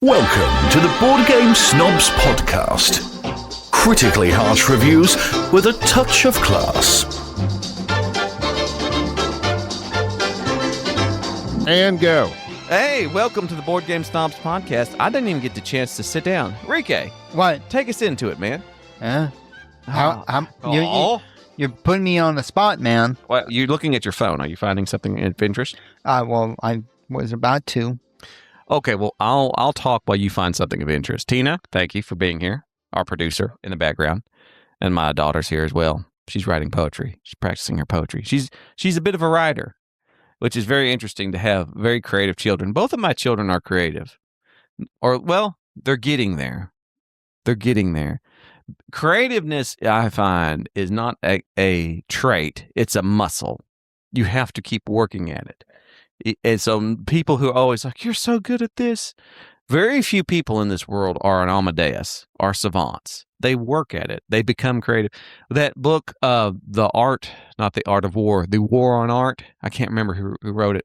Welcome to the Board Game Snobs Podcast. Critically harsh reviews with a touch of class. And go. Hey, welcome to the Board Game Snobs Podcast. I didn't even get the chance to sit down. Rike, What? take us into it, man. You're putting me on the spot, man. Well, you're looking at your phone. Are you finding something of interest? Well, I was about to. Okay, well, I'll talk while you find something of interest. Tina, thank you for being here, our producer in the background. And my daughter's here as well. She's writing poetry. She's practicing her poetry. She's a bit of a writer, which is very interesting to have very creative children. Both of my children are creative. They're getting there. They're getting there. Creativeness, I find, is not a trait. It's a muscle. You have to keep working at it. And so people who are always like, you're so good at this. Very few people in this world are an Amadeus, are savants. They work at it. They become creative. That book, The Art, not the Art of War, The War on Art. I can't remember who wrote it,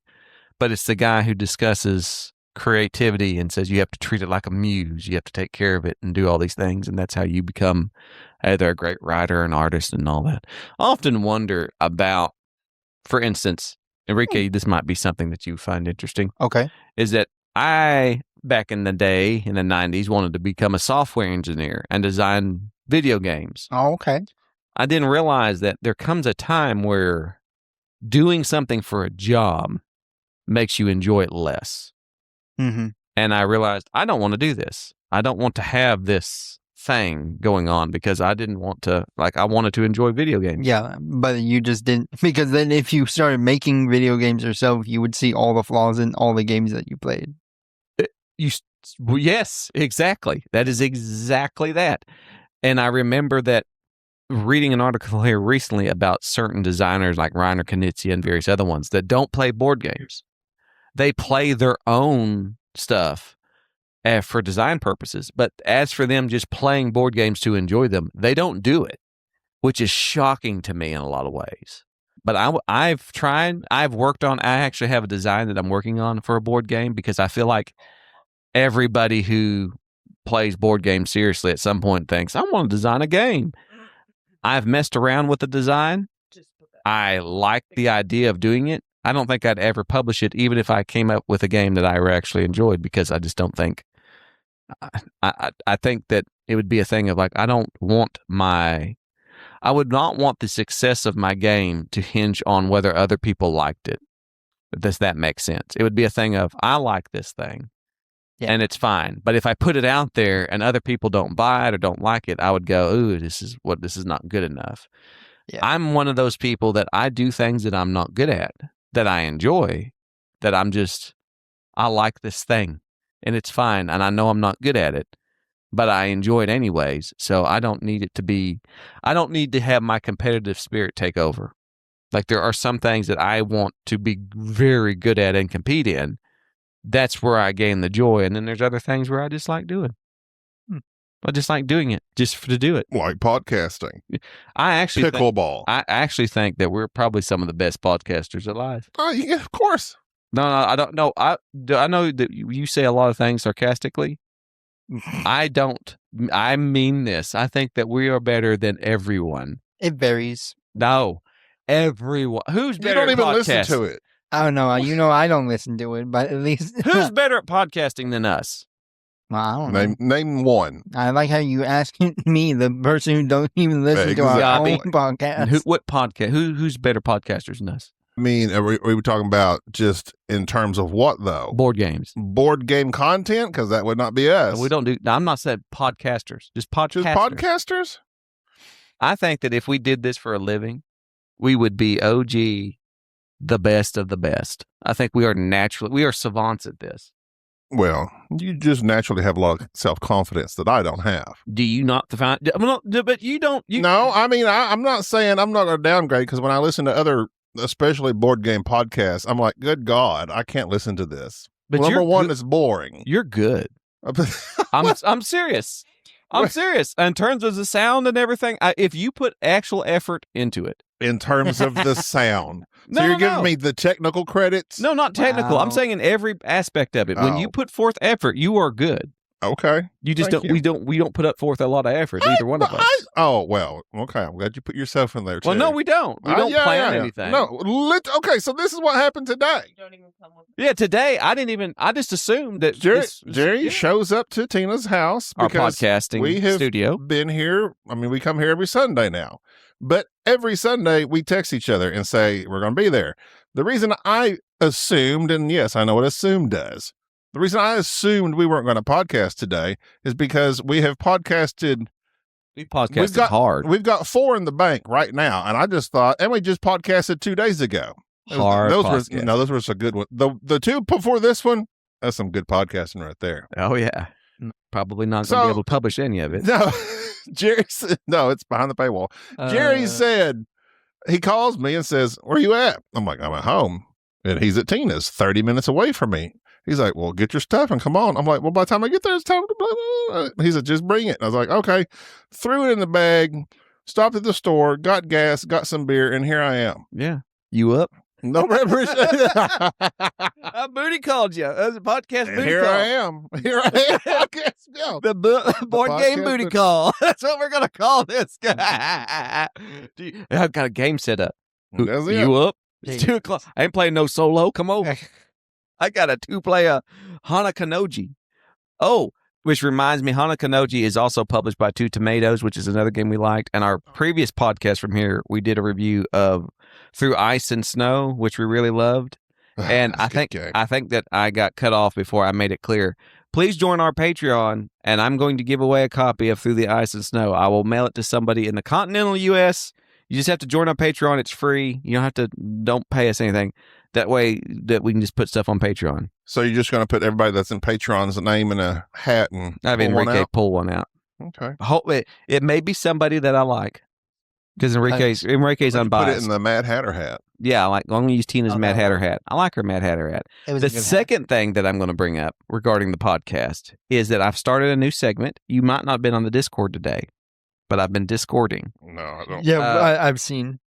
but it's the guy who discusses creativity and says you have to treat it like a muse. You have to take care of it and do all these things. And that's how you become either a great writer, an artist, and all that. I often wonder about, for instance, Enrique, this might be something that you find interesting. Okay. Is that I, back in the day, in the 90s, wanted to become a software engineer and design video games. Oh, okay. I didn't realize that there comes a time where doing something for a job makes you enjoy it less. Mm-hmm. And I realized I don't want to do this. I don't want to have this thing going on because I didn't want to, I wanted to enjoy video games. Yeah, but you just didn't, because then if you started making video games yourself, you would see all the flaws in all the games that you played. Yes, exactly. That is exactly that. And I remember that reading an article here recently about certain designers like Reiner Knizia and various other ones that don't play board games. They play their own stuff for design purposes. But as for them just playing board games to enjoy them, they don't do it, which is shocking to me in a lot of ways. But I've tried, I actually have a design that I'm working on for a board game because I feel like everybody who plays board games seriously at some point thinks, I want to design a game. I've messed around with the design. I like the idea of doing it. I don't think I'd ever publish it, even if I came up with a game that I actually enjoyed, because I just don't think, I think that it would be a thing of I would not want the success of my game to hinge on whether other people liked it. Does that make sense? It would be a thing of, I like this thing. Yeah. And it's fine. But if I put it out there and other people don't buy it or don't like it, I would go, ooh, this is not good enough. Yeah. I'm one of those people that I do things that I'm not good at, that I enjoy, that I like this thing and it's fine. And I know I'm not good at it, but I enjoy it anyways. So I don't need to have my competitive spirit take over. There are some things that I want to be very good at and compete in. That's where I gain the joy. And then there's other things where I just like doing. I just like doing it just to do it. Like podcasting. I actually Pickleball. I actually think that we're probably some of the best podcasters alive. Oh, yeah, of course. No, I don't know. I know that you say a lot of things sarcastically. I don't. I mean this. I think that we are better than everyone. It varies. No, everyone. Who's better at podcasting? You don't even listen to it. I don't know. I don't listen to it, but at least... Who's better at podcasting than us? Well, I don't know. Name one. I like how you asking me, the person who don't even listen to our own podcast. What podcast? Who's better podcasters than us? I mean, are we talking about just in terms of what, though? Board games. Board game content? Because that would not be us. We don't do... I'm not saying podcasters. Just podcasters. Just podcasters? I think that if we did this for a living, we would be OG, the best of the best. I think we are savants at this. Well, you just naturally have a lot of self-confidence that I don't have. Do you not find... But you don't... No, I mean, I'm not saying I'm not going to downgrade, because when I listen to other, especially board game podcasts, I'm like, good God, I can't listen to this. But number one, it's boring. You're good. I'm serious. I'm serious. In terms of the sound and everything, if you put actual effort into it, in terms of the sound. So No, you're no, giving me the technical credits? No, not technical. I'm Wow. saying in every aspect of it. When you Oh. put forth effort, you are good. Okay. You just Thank don't. We don't put up forth a lot of effort. Neither one of us. Well, okay. I'm glad you put yourself in there too. Well, no, we don't. We don't plan anything. No, okay. So this is what happened today. Yeah, today I just assumed that Jerry shows up to Tina's house our because podcasting we have studio. been here. I mean, we come here every Sunday now, but every Sunday we text each other and say we're going to be there. The reason I assumed, and yes, I know what assume does. The reason I assumed we weren't going to podcast today is because we have podcasted. We podcasted hard. We've got 4 in the bank right now, and I just thought, and we just podcasted 2 days ago. Hard Those podcast. those were some good ones. The 2 before this one, that's some good podcasting right there. Oh yeah, probably not going to be able to publish any of it. No, Jerry said, no, it's behind the paywall. Jerry said, he calls me and says, where you at? I'm like, I'm at home. And he's at Tina's, 30 minutes away from me. He's like, well, get your stuff and come on. I'm like, well, by the time I get there, it's time to blah, blah, blah. He said, just bring it. And I was like, okay. Threw it in the bag, stopped at the store, got gas, got some beer, and here I am. Yeah, you up? No preparation. Booty called you. That was a podcast And booty here call. I am. Here I am. Podcast, yeah. The board game podcast booty booty- call. That's what we're gonna call this guy. I've got a game set up. That's it. You up? Hey. It's 2:00. I ain't playing no solo. Come over. I got a 2-player Hanakanoji. Oh, which reminds me, Hanakanoji is also published by Two Tomatoes, which is another game we liked. And our previous podcast from here, we did a review of Through Ice and Snow, which we really loved. And That's a good game. I think that I got cut off before I made it clear. Please join our Patreon, and I'm going to give away a copy of Through the Ice and Snow. I will mail it to somebody in the continental U.S. You just have to join our Patreon. It's free. You don't pay us anything. That way that we can just put stuff on Patreon. So you're just going to put everybody that's in Patreon's name in a hat and I have pull one Enrique out? pull one out. Okay. It may be somebody that I like. Because Enrique's Put it unbiased. in the Mad Hatter hat. Yeah, I'm going to use Tina's Oh, Mad no. Hatter hat. I like her Mad Hatter hat. It was The a good second thing that I'm going to bring up regarding the podcast is that I've started a new segment. You might not have been on the Discord today, but I've been Discording. No, I don't. Yeah, Uh, I've seen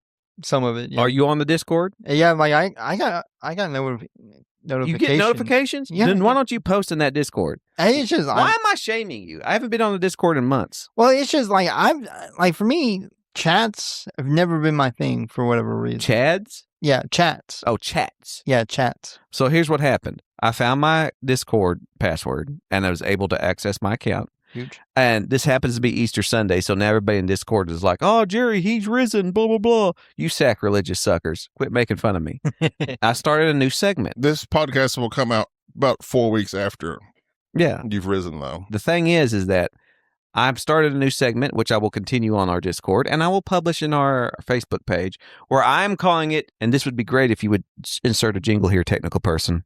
some of it. Yeah, Are you on the Discord? yeah, like I got notifications. You get notifications? Yeah. Then why don't you post in that Discord? And it's just Why am I shaming you? I haven't been on the Discord in months. well, it's just like for me, chats have never been my thing for whatever reason. Chads? Yeah, chats. Oh, chats. Yeah, chats. So here's what happened. I found my Discord password and I was able to access my account. Huge. And this happens to be Easter Sunday, so now everybody in Discord is like, oh, Jerry, he's risen, blah, blah, blah. You sacrilegious suckers. Quit making fun of me. I started a new segment. This podcast will come out about 4 weeks after Yeah. you've risen, though. The thing is that I've started a new segment, which I will continue on our Discord, and I will publish in our Facebook page, where I'm calling it, and this would be great if you would insert a jingle here, technical person.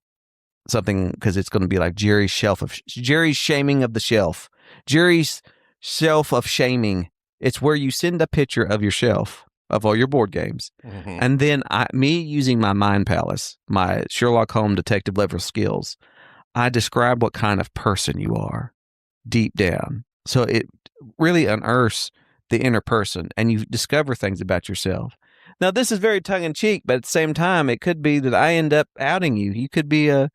Something, because it's going to be like Jerry's shaming of the shelf. Jerry's shelf of shaming. It's where you send a picture of your shelf of all your board games. Mhm. And then me using my Mind Palace, my Sherlock Holmes detective level skills, I describe what kind of person you are deep down. So it really unearths the inner person and you discover things about yourself. Now, this is very tongue in cheek, but at the same time, it could be that I end up outing you. You could be a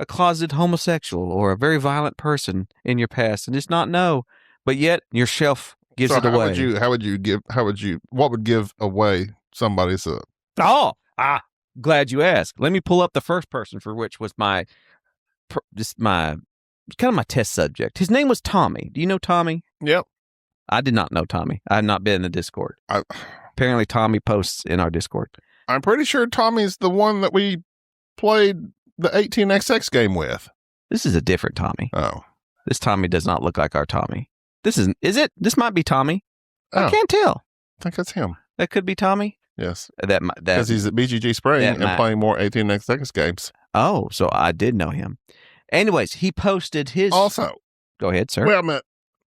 closeted homosexual or a very violent person in your past and just not know. But yet your shelf gives So it away. what would give away somebody's Glad you asked. Let me pull up the first person for which was my test subject. His name was Tommy. Do you know Tommy? Yep. I did not know Tommy. I have not been in the Discord. Apparently Tommy posts in our Discord. I'm pretty sure Tommy's the one that we played the 18XX game with. This is a different Tommy. Oh. This Tommy does not look like our Tommy. Is it? This might be Tommy. Oh. I can't tell. I think that's him. That could be Tommy. Yes. That Because he's at BGG Spring that and might- playing more 18XX games. Oh, so I did know him. Anyways, he posted his. Also, Go ahead, sir. well, I meant,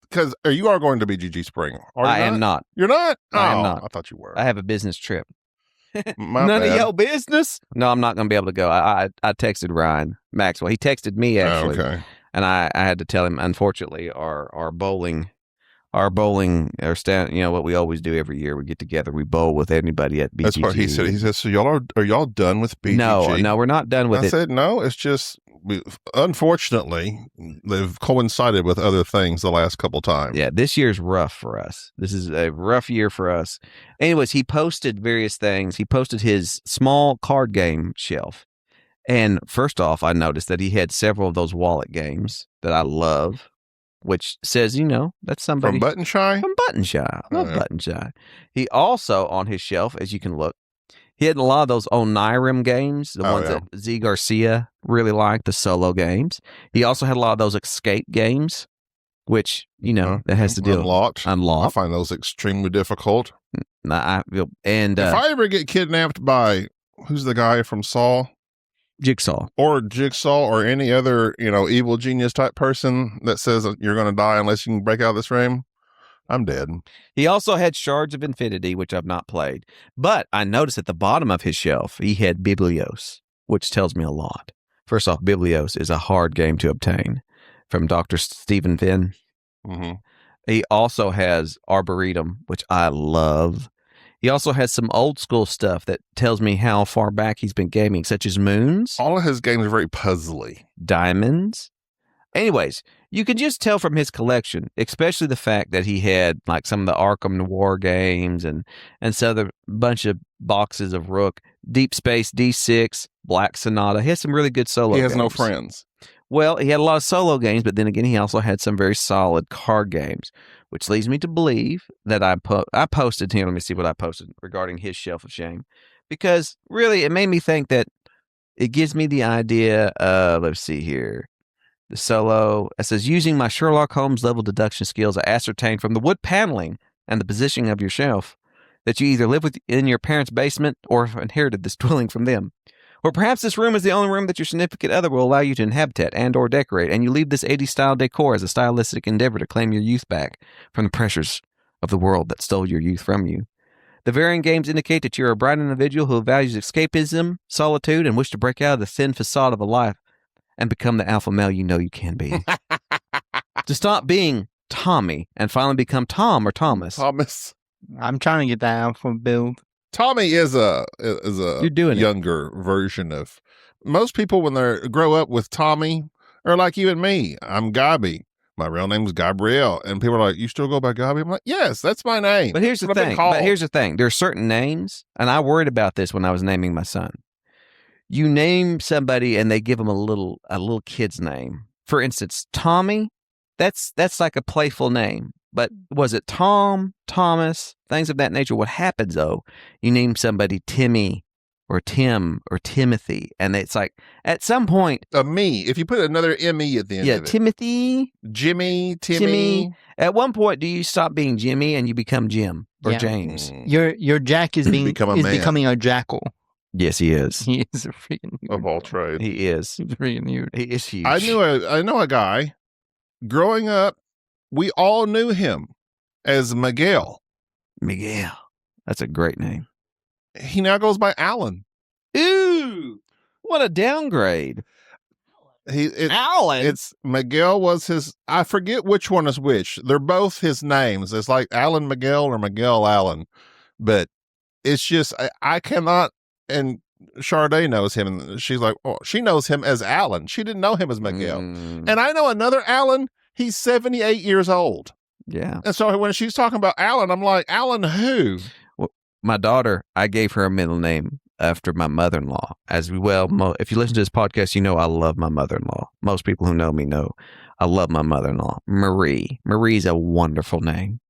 because you are going to BGG Spring. Are you I am not. You're not? I am Oh, not. I thought you were. I have a business trip. My None bad. of your business. No, I'm not going to be able to go. I texted Ryan Maxwell. He texted me actually, Oh, okay. and I had to tell him. Unfortunately, our bowling our bowling, our stand, what we always do every year. We get together, we bowl with anybody at BGG. That's what he said. He said, so are y'all done with BGG? No, we're not done with I it. said, no, it's just, unfortunately, they've coincided with other things the last couple times. Yeah, this year's rough for us. This is a rough year for us. Anyways, he posted various things. He posted his small card game shelf. And first off, I noticed that he had several of those wallet games that I love, which says, that's somebody. From Button Shy? From Button Shy. I love Button Shy. He also, on his shelf, as you can look, he had a lot of those Onirim games, the ones that Z Garcia really liked, the solo games. He also had a lot of those escape games, which, that has to do Unlocked. Unlocked. I find those extremely difficult. If I ever get kidnapped by, who's the guy from Saw? Jigsaw or any other, evil genius type person that says you're going to die unless you can break out of this room, I'm dead. He also had Shards of Infinity, which I've not played. But I noticed at the bottom of his shelf, he had Biblios, which tells me a lot. First off, Biblios is a hard game to obtain from Dr. Stephen Finn. Mm-hmm. He also has Arboretum, which I love. He also has some old school stuff that tells me how far back he's been gaming, such as Moons. All of his games are very puzzly. Diamonds. Anyways, you can just tell from his collection, especially the fact that he had like some of the Arkham Noir games and some other bunch of boxes of Rook, Deep Space D6, Black Sonata. He has some really good solo games. He has no friends. Well, he had a lot of solo games, but then again, he also had some very solid card games, which leads me to believe that I posted here. Let me see what I posted regarding his shelf of shame, because really it made me think that it gives me the idea of, let's see here, the solo. It says, using my Sherlock Holmes level deduction skills, I ascertained from the wood paneling and the positioning of your shelf that you either live in your parents' basement or have inherited this dwelling from them. Or perhaps this room is the only room that your significant other will allow you to inhabit and or decorate, and you leave this 80s style decor as a stylistic endeavor to claim your youth back from the pressures of the world that stole your youth from you. The varying games indicate that you're a bright individual who values escapism, solitude, and wish to break out of the thin facade of a life and become the alpha male you know you can be. To stop being Tommy and finally become Tom or Thomas. Thomas. I'm trying to get that alpha build. Tommy is a You're doing younger version of most people when they grow up with Tommy, are like you and me. I'm Gabi. My real name's Gabrielle. And people are like, you still go by Gabi? I'm like, yes, that's my name. But here's the thing. There are certain names, and I worried about this when I was naming my son. You name somebody and they give them a little kid's name. For instance, Tommy, that's like a playful name. But was it Tom, Thomas, things of that nature? What happens, though, you name somebody Timmy or Tim or Timothy, and it's like, at some point... me. If you put another M-E at the end of it. Yeah, Timothy. Jimmy, Timmy. At one point, do you stop being Jimmy and you become Jim or James? Your Jack is becoming a jackal. Yes, he is. He is a freaking huge. Of all trades. He is. He's freaking huge. He is huge. I know a guy, growing up, we all knew him as Miguel. Miguel. That's a great name. He now goes by Alan. Ooh, what a downgrade. Alan. It's Miguel was his, I forget which one is which. They're both his names. It's like Alan Miguel or Miguel Alan. But it's just, I cannot, and Sade knows him, and she's like, oh, she knows him as Alan. She didn't know him as Miguel. And I know another Alan. He's 78 years old. Yeah. And so when she's talking about Alan, I'm like, Alan who? Well, my daughter, I gave her a middle name after my mother-in-law. As well, if you listen to this podcast, you know I love my mother-in-law. Most people who know me know I love my mother-in-law. Marie. Marie's a wonderful name.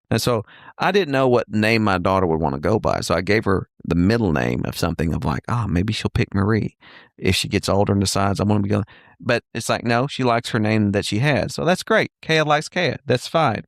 And so I didn't know what name my daughter would want to go by. So I gave her the middle name of something of like, maybe she'll pick Marie. If she gets older and decides I want to be going. But it's like, no, she likes her name that she has. So that's great. Kaya likes Kaya. That's fine.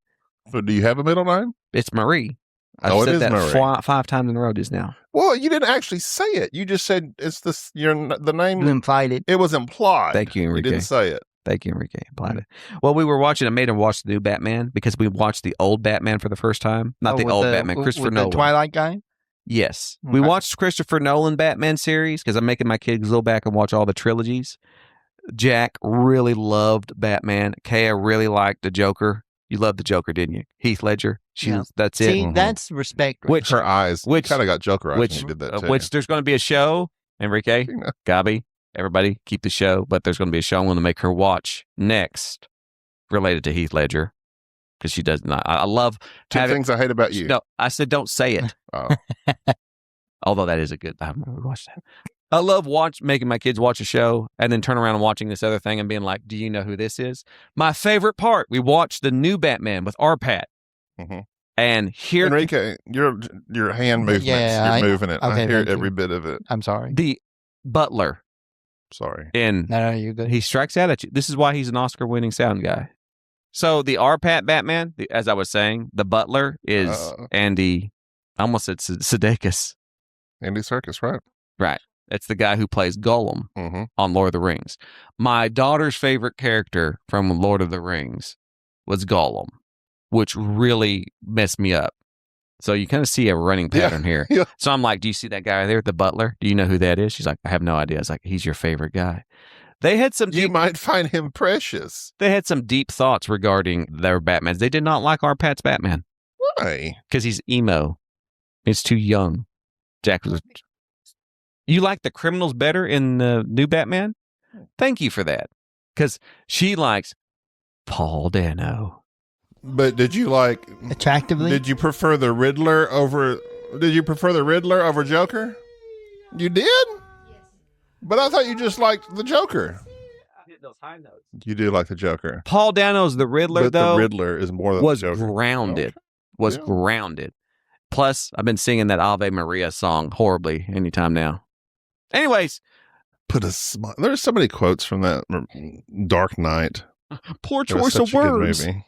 So do you have a middle name? It's Marie. I've said that Marie. 5 times in a row just now. Well, you didn't actually say it. You just said it's the name. You implied it. It was implied. Thank you, Enrique. You didn't say it. Thank you, Enrique. Implied it. Well, we were watching. I made him watch the new Batman because we watched the old Batman for the first time. Not the old Batman, Christopher Nolan. The Twilight guy? Yes. Okay. We watched Christopher Nolan Batman series because I'm making my kids go back and watch all the trilogies. Jack really loved Batman. Kaya really liked the Joker. You loved the Joker, didn't you? Heath Ledger. Yeah. That's See, it. that's respect. right Which Her eyes. which- Kind of got Joker eyes which when you did that too. which there's going to be a show. Enrique, You know. Gabi, everybody, keep the show. But there's going to be a show I'm going to make her watch next, related to Heath Ledger, because she does not. I love Two having. things I hate about you. No, I said don't say it. Oh. Although that is a good. I've never watched that. I love making my kids watch a show and then turn around and watching this other thing and being like, "Do you know who this is?" My favorite part. We watched the new Batman with Arpat, Mhm. and here Enrique, your hand movements. Yeah, You're moving it. I okay, hear thank you. every bit of it. I'm sorry. the butler Sorry. in No, you're good. he strikes out at you. This is why he's an Oscar-winning sound guy. So the Arpat Batman, as I was saying, the butler is Andy. I almost said Sudeikis. Andy Serkis, right? Right. That's the guy who plays Gollum Mm-hmm. on Lord of the Rings. My daughter's favorite character from Lord of the Rings was Gollum, which really messed me up. So you kind of see a running Yeah. pattern here. Yeah. So I'm like, do you see that guy there, the butler? Do you know who that is? She's like, I have no idea. I was like, he's your favorite guy. They had some You deep, might find him precious. they had some deep thoughts regarding their Batmans. They did not like Arpat's Batman Why? because he's emo. He's too young. Jack was. You like the criminals better in the new Batman? Thank you for that. Because she likes Paul Dano. But did you like? Attractively? Did you prefer the Riddler over? Did you prefer the Riddler over Joker? You did. But I thought you just liked the Joker. Those high notes. You do like the Joker. Paul Dano's the Riddler, But though, the Riddler is more than was the Joker. grounded. Okay. Was Yeah. grounded. Plus, I've been singing that Ave Maria song horribly anytime now. Anyways, Put a smile. There's so many quotes from that Dark Knight. poor It was choice of such a good words. movie.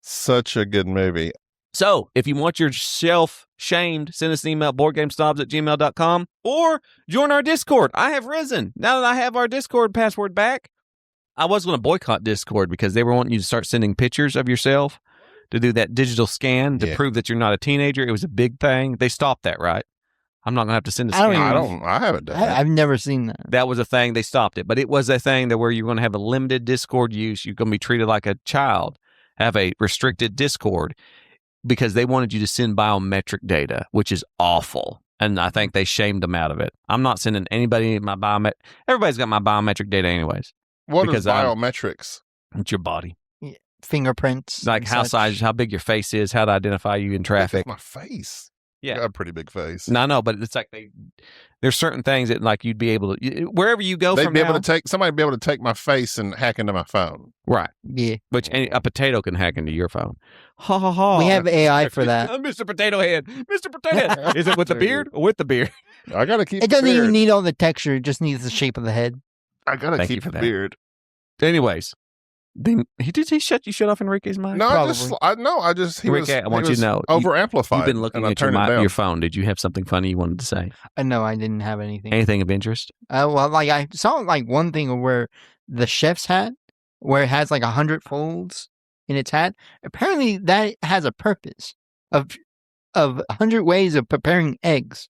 Such a good movie. So, if you want yourself shamed, send us an email at boardgamesnobs@gmail.com or join our Discord. I have risen. Now that I have our Discord password back, I was going to boycott Discord because they were wanting you to start sending pictures of yourself to do that digital scan to Yeah. prove that you're not a teenager. It was a big thing. They stopped that, right? I'm not going to have to send a I don't scan. I haven't done that. I've never seen that. That was a thing. They stopped it. But it was a thing that where you're going to have a limited Discord use. You're going to be treated like a child, have a restricted Discord because they wanted you to send biometric data, which is awful. And I think they shamed them out of it. I'm not sending anybody my biometric. Everybody's got my biometric data anyways. What is because I'm- biometrics? It's your body. Fingerprints. Like and how such. size, how big your face is, how to identify you in traffic. My face. Yeah. I got a pretty big face. No, no, but it's like there's certain things that like you'd be able to, wherever you go They'd from be able now- to take somebody be able to take my face and hack into my phone. right. Yeah. Which a potato can hack into your phone. Ha ha ha. We have AI for that. Mr. Potato Head. Mr. Potato Head. Is it with the beard or with the beard? I gotta keep. It the doesn't even beard. need all the texture. It just needs the shape of the head. I gotta Thank you keep for the that. beard. Anyways, he shut off Enrique's mic? No, Probably. I just he Ricky, was. I want he you to was know, over amplified. You've been looking and I at your, turned it down. your phone. Did you have something funny you wanted to say? No, I didn't have anything. Anything of interest? Well, like I saw like one thing where the chef's hat, where it has like 100 folds in its hat. Apparently, that has a purpose of 100 ways of preparing eggs.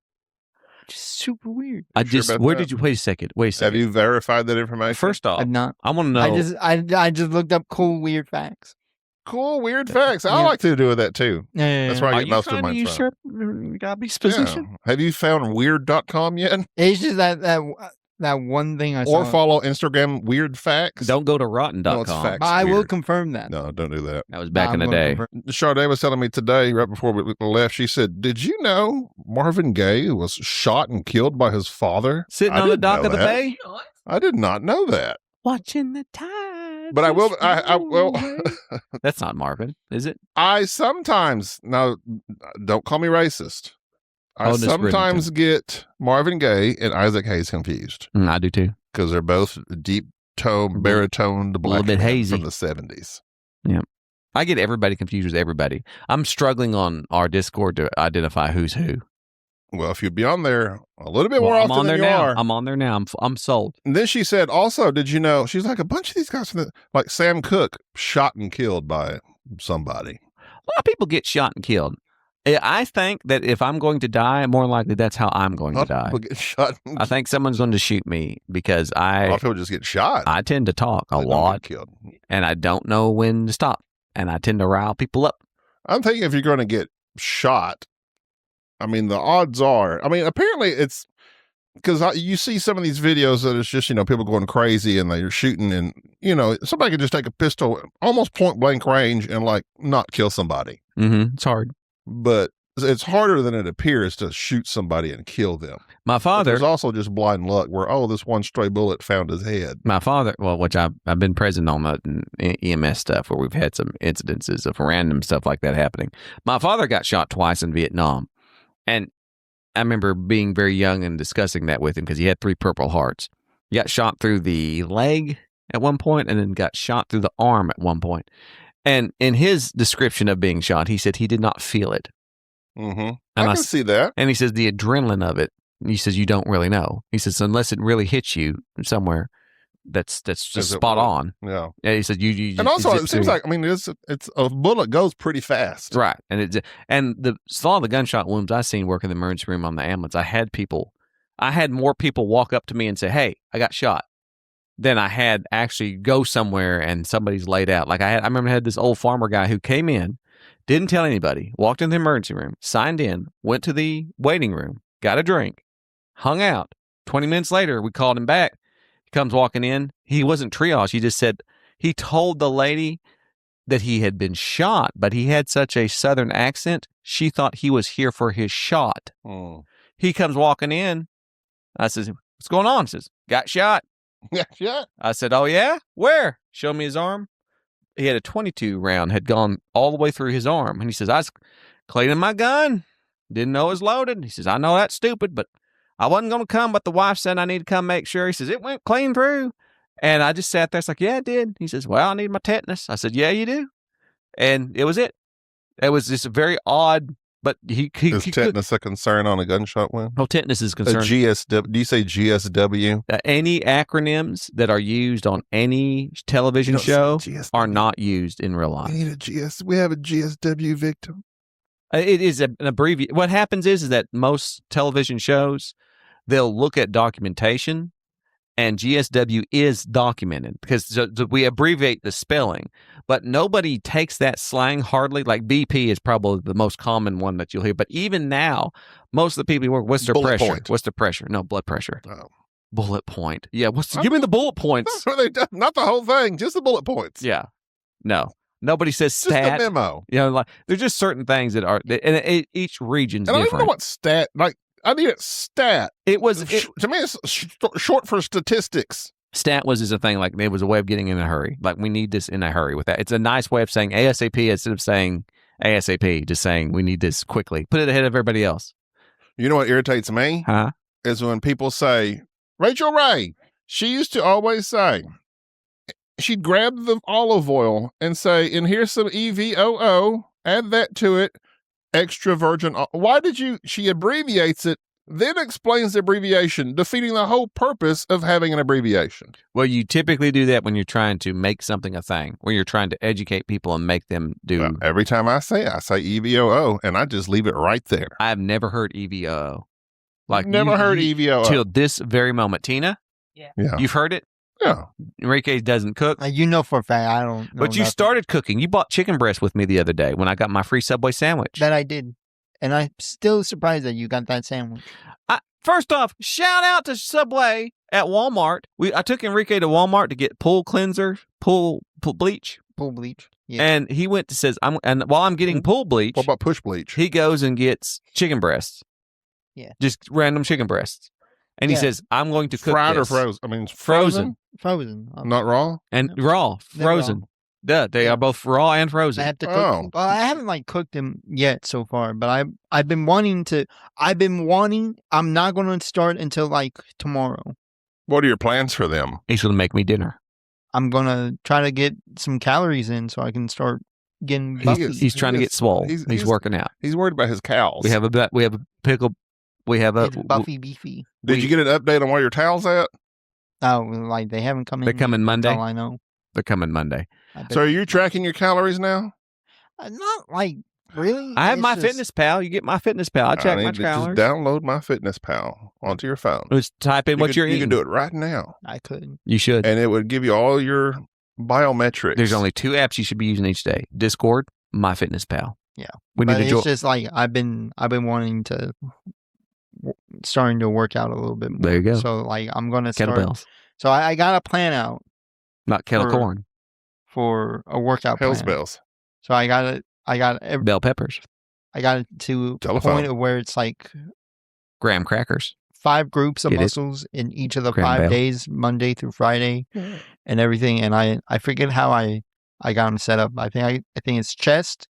Just super weird. I sure just about where that? did you wait a second? Wait a Have second. you verified that information? First off, I'm not. I want to know. I just looked up cool weird facts. Cool, weird facts. I Yeah. like to do with that too. Yeah, That's where I are get you most of trying to mine usurp from. Gabi's position? Yeah. Have you found weird.com yet? It's just that one thing I Or saw. follow Instagram weird facts? Don't go to rotten.com. No, it's facts. But I will weird. confirm that. No, don't do that. That was back I'm in the gonna day. confirm- Sade was telling me today, right before we left, she said, "Did you know Marvin Gaye was shot and killed by his father?" Sitting I on the didn't dock know of the that. bay, I did not know that. watching the tide. But I will. I will. That's not Marvin, is it? I sometimes now don't call me racist. I Otis sometimes get Marvin Gaye and Isaac Hayes confused I do too. because they're both deep tone, baritone, the black bit men hazy. from the 70s. I get everybody confused with everybody. I'm struggling on our Discord to identify who's who. Well, if you'd be on there a little bit more Well, I'm often on there than you now. are. I'm on there now. I'm sold. And then she said, also, did you know, she's like, a bunch of these guys, from like Sam Cooke, shot and killed by somebody. A lot of people get shot and killed. I think that if I'm going to die, more likely that's how I'm going A to lot of die. people get shot. I think someone's going to shoot me because a lot I of people just get shot. tend to talk a They don't get lot killed. and I don't know when to stop. and I tend to rile people up. I'm thinking if you're going to get shot, I mean, the odds are, I mean, apparently it's because you see some of these videos that it's just, people going crazy and they're shooting and, somebody could just take a pistol almost point blank range and like not kill somebody. Mm-hmm. It's hard. But it's harder than it appears to shoot somebody and kill them. My father. There's also just blind luck where, this one stray bullet found his head. My father, which I've been present on EMS stuff where we've had some incidences of random stuff like that happening. My father got shot twice in Vietnam. And I remember being very young and discussing that with him because he had 3 Purple Hearts. He got shot through the leg at one point and then got shot through the arm at one point. And in his description of being shot, he said he did not feel it. Mm-hmm. I can see that. And he says the adrenaline of it, he says you don't really know. He says unless it really hits you somewhere, that's just spot on. Yeah. Yeah. He said you and also it seems like it's a bullet goes pretty fast. Right. And a lot of the gunshot wounds I seen working in the emergency room on the ambulance, I had more people walk up to me and say, "Hey, I got shot," than I had actually go somewhere and somebody's laid out. Like I remember I had this old farmer guy who came in. Didn't tell anybody, walked in the emergency room, signed in, went to the waiting room, got a drink, hung out. 20 minutes later, we called him back. He comes walking in. He wasn't triage. He just said, he told the lady that he had been shot, but he had such a Southern accent, she thought he was here for his shot. Mm. He comes walking in. I says, "What's going on?" He says, "Got shot." Got shot? I said, "Oh, yeah? Where?" Show me his arm. He had a 22 round, had gone all the way through his arm. And he says, "I was cleaning my gun. Didn't know it was loaded." He says, "I know that's stupid, but I wasn't going to come, but the wife said I need to come make sure." He says, "It went clean through." And I just sat there. It's like, "Yeah, it did." He says, "Well, I need my tetanus." I said, "Yeah, you do." And it was it. It was just a very odd, but Is tetanus a concern on a gunshot wound? No, tetanus is A concerned. GSW. Do you say GSW? Any acronyms that are used on any television show are not used in real life. We have a GSW victim. It is an abbreviation. What happens is that most television shows, they'll look at documentation, and GSW is documented because we abbreviate the spelling, but nobody takes that slang hardly. Like BP is probably the most common one that you'll hear. But even now, most of the people who work, what's their Bullet pressure? point. What's their pressure? No, blood pressure. Oh. Bullet point. Yeah. Give me the bullet points. That's what they do. Not the whole thing, just the bullet points. Yeah. No. Nobody says Just stat. a memo. Like there's just certain things that are, and each region's And I don't different. even know what stat, like, I need it stat. It was To me, it's short for statistics. Stat is a thing, like it was a way of getting in a hurry. Like we need this in a hurry with that. It's a nice way of saying ASAP instead of saying ASAP, just saying we need this quickly. Put it ahead of everybody else. You know what irritates me? Huh? Is when people say, Rachel Ray, she used to always say, she'd grab the olive oil and say, and here's some EVOO, add that to it, extra virgin. Why did she abbreviates it, then explains the abbreviation, defeating the whole purpose of having an abbreviation. Well, you typically do that when you're trying to make something a thing, when you're trying to educate people and make them do. Well, every time I say EVOO, and I just leave it right there. I've never heard EVOO. Like Never heard EVOO. till this very moment. Tina, Yeah. you've heard it. Yeah. Enrique doesn't cook. You know for a fact I don't know But you nothing. started cooking. You bought chicken breast with me the other day when I got my free Subway sandwich. That I did. And I'm still surprised that you got that sandwich. First off, shout out to Subway at Walmart. I took Enrique to Walmart to get pool cleanser, pool bleach. Pool bleach. Yeah. And he went to and while I'm getting pool bleach, What about push bleach? he goes and gets chicken breasts. Yeah. Just random chicken breasts. And he Yeah. says, I'm going to cook Fried or this. frozen? I mean, Frozen. Frozen. Not raw? And No. raw, They're frozen. Duh, they Yeah. are both raw and I frozen. have to cook. Oh. Well, I haven't cooked them yet so far, but I've been wanting to. I'm not going to start until tomorrow. What are your plans for them? He's going to make me dinner. I'm going to try to get some calories in so I can start getting buffy. He's trying to get swole. He's working out. He's worried about his cows. We have a pickle. We have a It's buffy beefy. Did you get an update on where your towels at? Oh, they haven't come in. They're coming yet. Monday? That's all I know. They're coming Monday. I bet- So are you tracking your calories now? not really. I have It's my just- Fitness Pal. You get my Fitness Pal. I check my need to just calories. download my Fitness Pal onto your phone. Just type in what you're You eating. can do it right now, I could. You should. and it would give you all your Biometrics. There's only 2 apps you should be using each day: Discord, MyFitnessPal. Yeah. We need But to it's join. just like I've been wanting to starting to work out a little bit more. There you go. So like I'm gonna start. Kettlebells, So I got a plan out not kettle For- corn, for a workout Hell's plan. bells. So I got it bell peppers, to a Telephone. point of where it's like graham crackers. 5 groups of Get it? muscles in each of the Graham 5 bell. days, Monday through Friday, and everything. And I forget how I got them set up. I think it's chest,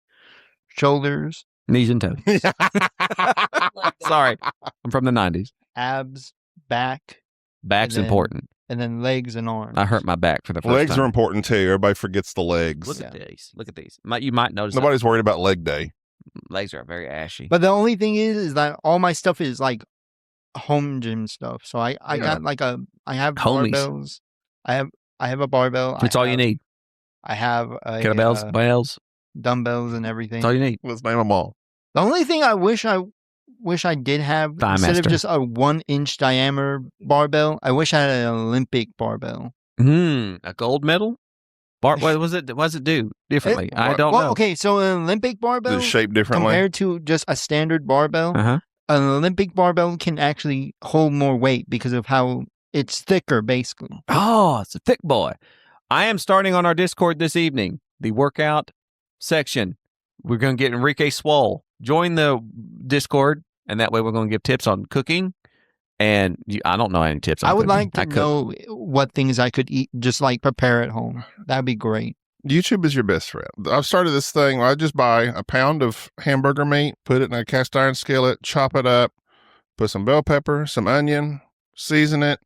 shoulders, Knees and toes. Sorry, I'm from the 90s. abs, back, Back's And then- important. and then legs and arms. I hurt my back for the first Legs time. are important too. Everybody forgets the legs. Look at these. Look at these. You might notice that Nobody's worried about leg day. legs are very ashy. But the only thing is that all my stuff is like home gym stuff. So I Yeah. got like I have Homies. barbells. I have a barbell. It's all you need. I have a, Kettlebells, bells. dumbbells and everything. That's all you need. Let's name them all. The only thing I wish I did have Thigh instead master. of just a 1-inch diameter barbell, I wish I had an Olympic barbell. A gold medal? What was it? What does it do differently? I don't know. Okay, so an Olympic barbell Is it shaped differently? compared to just a standard barbell, Uh-huh. an Olympic barbell can actually hold more weight because of how it's thicker, basically. Oh, it's a thick boy. I am starting on our Discord this evening, the workout section. We're going to get Enrique Swole. Join the Discord, and that way we're going to give tips on cooking. And I don't know any tips on I would cooking. like to cook. know what things I could eat, just like prepare at home. That'd be great. YouTube is your best friend. I've started this thing where I just buy a pound of hamburger meat, put it in a cast iron skillet, chop it up, put some bell pepper, some onion, season it.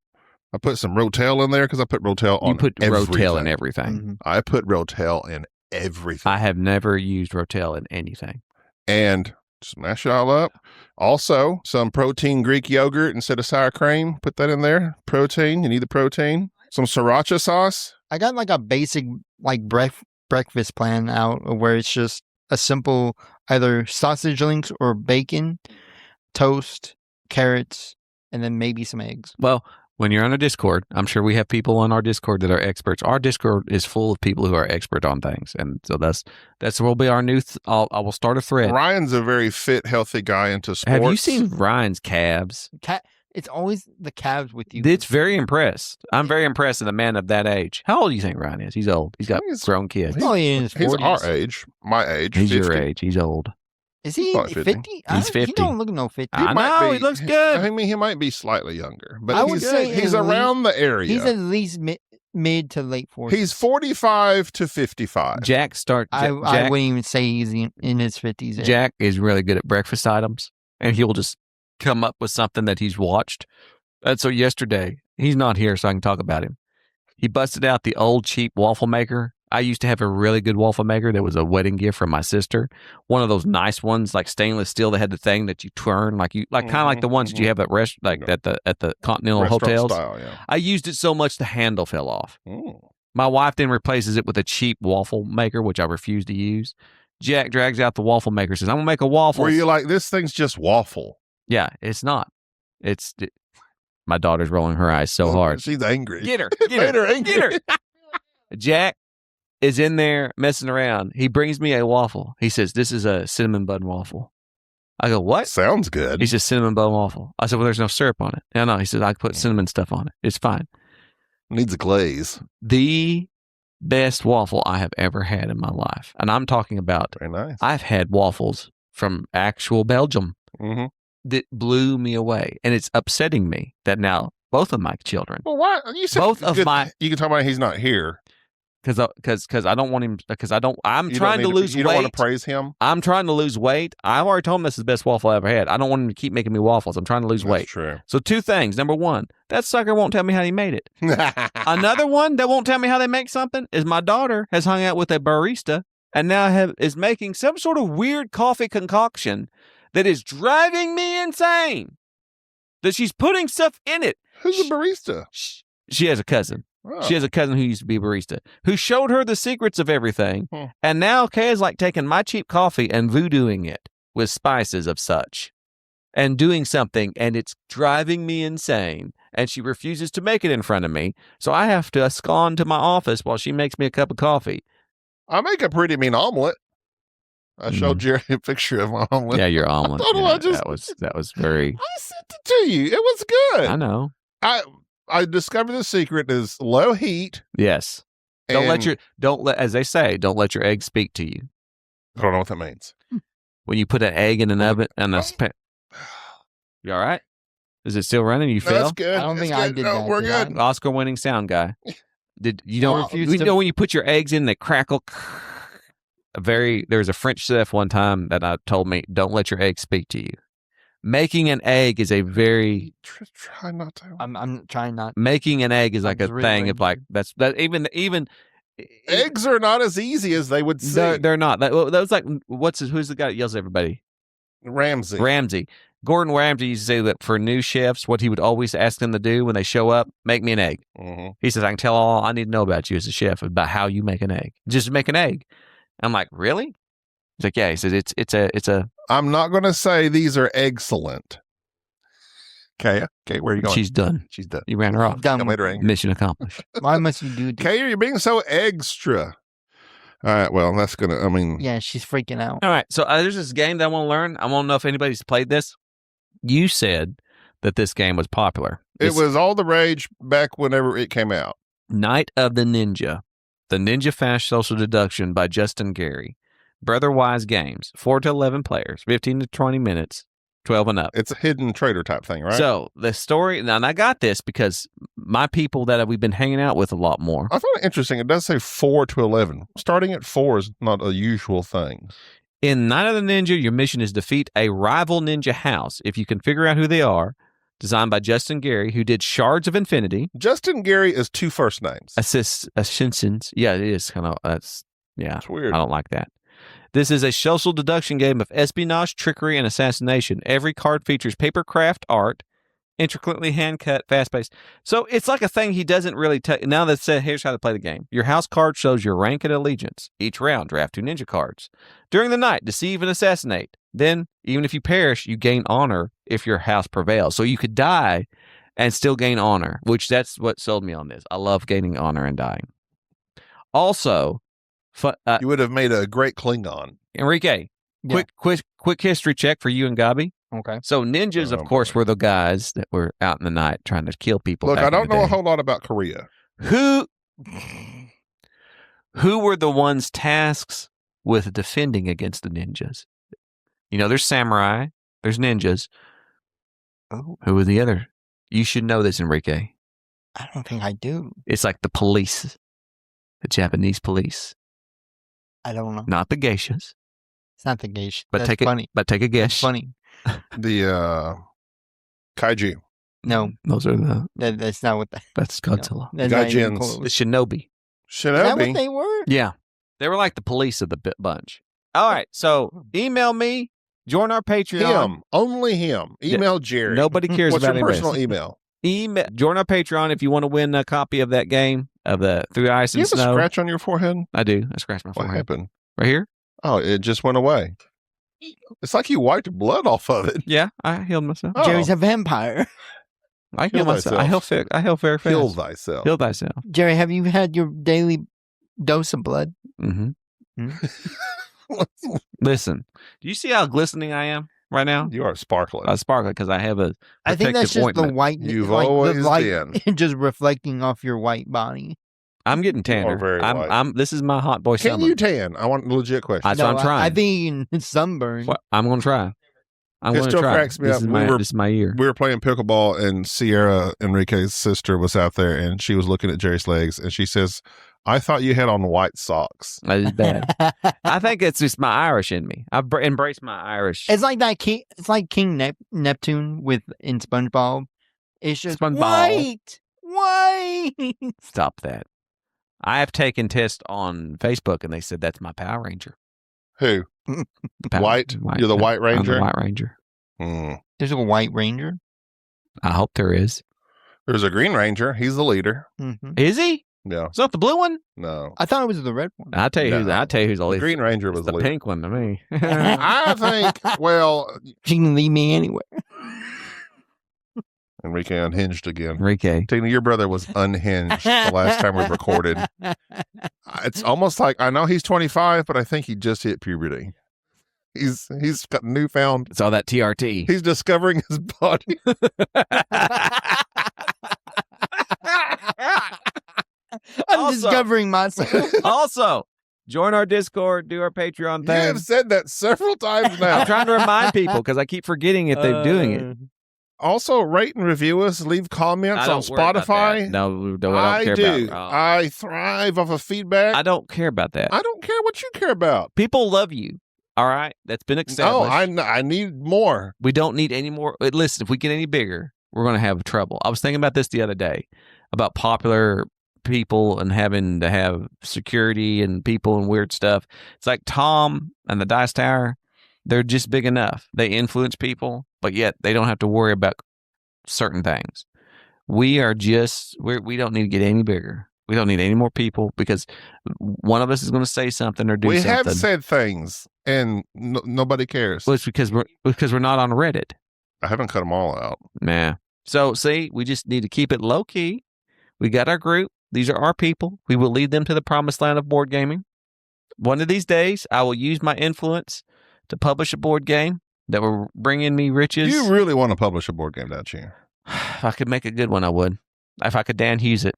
I put some Rotel in there because I put Rotel on You put everything. Rotel in everything. Mhm. I put Rotel in everything. I have never used Rotel in anything. And just mash it all up. Also, some protein Greek yogurt instead of sour cream. Put that in there. Protein. You need the protein. Some sriracha sauce. I got like a basic like breakfast plan out where it's just a simple either sausage links or bacon, toast, carrots, and then maybe some eggs. Well, when you're on a Discord, I'm sure we have people on our Discord that are experts. Our Discord is full of people who are expert on things, and so that's will be our new. I will start a thread. Ryan's a very fit, healthy guy into sports. Have you seen Ryan's calves? It's always the calves with you. It's very impressed. I'm very impressed with a man of that age. How old do you think Ryan is? He's old. He's got He's- grown kids. he's- probably in his 40s. He's our age. My age. He's 50. your age. He's old. Is he Probably 50. 50? He's He 50. don't look no 50. I know, he looks good. I mean, he might be slightly younger, but I would he's, say he's at around the area. He's at least mid to late 40s. He's 45 to 55. Jack I Jack, wouldn't even say he's in his 50s. yet. Jack is really good at breakfast items, and he'll just come up with something that he's watched. And so yesterday, he's not here, so I can talk about him. He busted out the old cheap waffle maker. I used to have a really good waffle maker that was a wedding gift from my sister. One of those nice ones, like stainless steel, that had the thing that you turn, kind of like the ones that you have at at the Continental Restaurant hotels. style, yeah. I used it so much the handle fell off. Mm. My wife then replaces it with a cheap waffle maker, which I refuse to use. Jack drags out the waffle maker, says, "I'm gonna make a waffle." Were you like, this thing's just waffle? Yeah, it's not. My daughter's rolling her eyes so hard. She's angry. Get her, Made her angry. get her. Jack is in there messing around. He brings me a waffle. He says, "This is a cinnamon bun waffle." I go, "What?" Sounds good. He says, "Cinnamon bun waffle." I said, "Well, there's no syrup on it." No, he says, "I can put cinnamon stuff on it. It's fine." Needs a glaze. The best waffle I have ever had in my life. And I'm talking about, Very nice. I've had waffles from actual Belgium Mm-hmm. that blew me away. And it's upsetting me that now both of my children, Well, why? You said Both of good- my- You can talk about he's not here. because I don't want him, I'm You trying to don't need lose You don't want weight. to praise him. I'm trying to lose weight. I've already told him this is the best waffle I ever had. I don't want him to keep making me waffles. I'm trying to lose That's weight. true. So 2 things. Number 1, that sucker won't tell me how he made it. Another one that won't tell me how they make something is my daughter has hung out with a barista and now is making some sort of weird coffee concoction that is driving me insane. That she's putting stuff in it. Who's a barista? She has a cousin. Oh. She has a cousin who used to be a barista who showed her the secrets of everything. Hmm. And now Kay is like taking my cheap coffee and voodooing it with spices of such and doing something. And it's driving me insane. and she refuses to make it in front of me. So I have to escond to my office while she makes me a cup of coffee. I make a pretty mean omelet. I showed Jerry a picture of my omelet. Yeah, your omelet. I don't know, Yeah, I just- that was very. I sent it to you. It was good. I know. I discovered the secret is low heat. Yes. As they say, don't let your eggs speak to you. I don't know what that means. When you put an egg in an oven and you all right? Is it still running? You No, fail? it's good. I don't It's think I good. did No, that, We're did good. I? Oscar-winning sound guy. Did you don't? refuse You to- know when you put your eggs in, they crackle. There was a French chef one time that told me, "Don't let your eggs speak to you." Making an egg is a very Try not to. I'm trying not. making an egg is I like a was really thing of like even Eggs are not as easy as they would seem. they're not. That was like who's the guy that yells at everybody? Ramsey. Ramsey. Gordon Ramsay used to say that for new chefs, what he would always ask them to do when they show up, make me an egg. Mhm. He says, I can tell all I need to know about you as a chef about how you make an egg. Just make an egg. I'm like, really? He's like, yeah. He says, it's a. I'm not going to say these are excellent. Okay, where are you going? She's done. She's done. You ran her off. Done. I made her angry. Mission accomplished. Why must you do this? Okay, you're being so extra. All right, well, that's going to, I mean, Yeah, she's freaking out. All right. So there's this game that I want to learn. I want to know if anybody's played this. You said that this game was popular. it was all the rage back whenever it came out. Night of the Ninja Fast Social Deduction by Justin Gary. Brotherwise Games, 4 to 11 players, 15 to 20 minutes, 12 and up. It's a hidden trader type thing, right? So the story, now, and I got this because my people that we've been hanging out with a lot more. I found it interesting. It does say 4 to 11. Starting at 4 is not a usual thing. In Night of the Ninja, your mission is defeat a rival ninja house. If you can figure out who they are, designed by Justin Gary, who did Shards of Infinity. Justin Gary is 2 first names. Ascensions. Yeah, it is kind of, yeah. It's weird. I don't like that. This is a social deduction game of espionage, trickery, and assassination. Every card features paper craft art, intricately hand-cut, fast-paced. So it's like a thing he doesn't really now that said, here's how to play the game. Your house card shows your rank and allegiance. Each round, draft 2 ninja cards. During the night, deceive and assassinate. Then, even if you perish, you gain honor if your house prevails. So you could die and still gain honor, which that's what sold me on this. I love gaining honor and dying. Also, You would have made a great Klingon. Enrique, Yeah. quick history check for you and Gabi. Okay. So ninjas, Oh, of course, boy. were the guys that were out in the night trying to kill people. Look, back I in don't the know a day. whole lot about Korea. Who were the ones tasked with defending against the ninjas? You know, there's samurai, there's ninjas. Oh, Who were the other? You should know this, Enrique. I don't think I do. It's like the police, the Japanese police, I don't know. not the geishas. It's not the geisha. But That's take funny. it. But take a It's guess. funny. The kaiju. No, Those are the. that's not what that. That's Godzilla. That's not even Gaijins. close. The shinobi. Is that what Shinobi. they were? Yeah. They were like the police of the bunch. All right. So email me, join our Patreon. Him. Only him. Email Jerry. Nobody cares What's about your anybody personal else. email? Join our Patreon if you want to win a copy of that game of the Through Ice Do you and have a Snow. scratch on your forehead? I do. I scratched my What forehead. happened? Right here? Oh, it just went away. It's like you wiped blood off of it. Yeah. I healed myself. Oh. Jerry's a vampire. I Heal healed myself. I thyself. heal very fast. Kill thyself. Heal thyself. Jerry, have you had your daily dose of blood? Mm-hmm. Hmm? Listen, do you see how glistening I am right now? You are sparkling. I sparkle because I have a I think that's protective just the ointment. white. You've like, always the light been. just reflecting off your white body. I'm getting tanner. very white. I'm. This is my hot boy Can summer. you tan? I want a legit question. That's what I'm trying. I think it's sunburn. What- I'm going to try. I'm It going to still try. cracks me this up. Is this is my year. We were playing pickleball, and Sierra, Enrique's sister, was out there, and she was looking at Jerry's legs, and she says, "I thought you had on white socks." That is bad. I think it's just my Irish in me. I've embraced my Irish. It's like that king. It's like King Neptune with in SpongeBob. It's just SpongeBob. white. Stop that. I have taken tests on Facebook, and they said that's my Power Ranger. Who? Power- White? You're the White I'm Ranger? the White Ranger. Hmm. There's a White Ranger. I hope there is. There's a Green Ranger. He's the leader. Mm-hmm. Is he? Yeah. It's not the blue one. No. I thought it was the red one. I'll tell you who's. No. I'll tell you who's the The least. Green Ranger It's was the the leader. pink one to me. I think, well, She can leave me anywhere. Enrique unhinged again. Enrique. Tina, your brother was unhinged the last time we recorded. It's almost like, I know he's 25, but I think he just hit puberty. He's got newfound. It's all that TRT. He's discovering his body. I'm Also- discovering myself. Also, join our Discord, do our Patreon You thing. have said that several times now. I'm trying to remind people because I keep forgetting if they're doing it. Also, rate and review us. Leave comments I on don't worry about Spotify. that. No, I don't care do. about. I thrive off of feedback. I don't care about that. I don't care what you care about. People love you. All right, that's been No, established. I need more. We don't need any more. Listen, if we get any bigger, we're going to have trouble. I was thinking about this the other day about popular people and having to have security and people and weird stuff. It's like Tom and the Dice Tower. They're just big enough. They influence people, but yet they don't have to worry about certain things. We don't need to get any bigger. We don't need any more people because one of us is going to say something or do We something. have said things, and nobody cares. Well, it's because we're not on Reddit. I haven't cut them all out. Nah. So see, we just need to keep it low key. We got our group. These are our people. We will lead them to the promised land of board gaming. One of these days, I will use my influence to publish a board game that will bring in me riches. You really want to publish a board game, don't you? If I could make a good one, I would. If I could Dan Hughes it.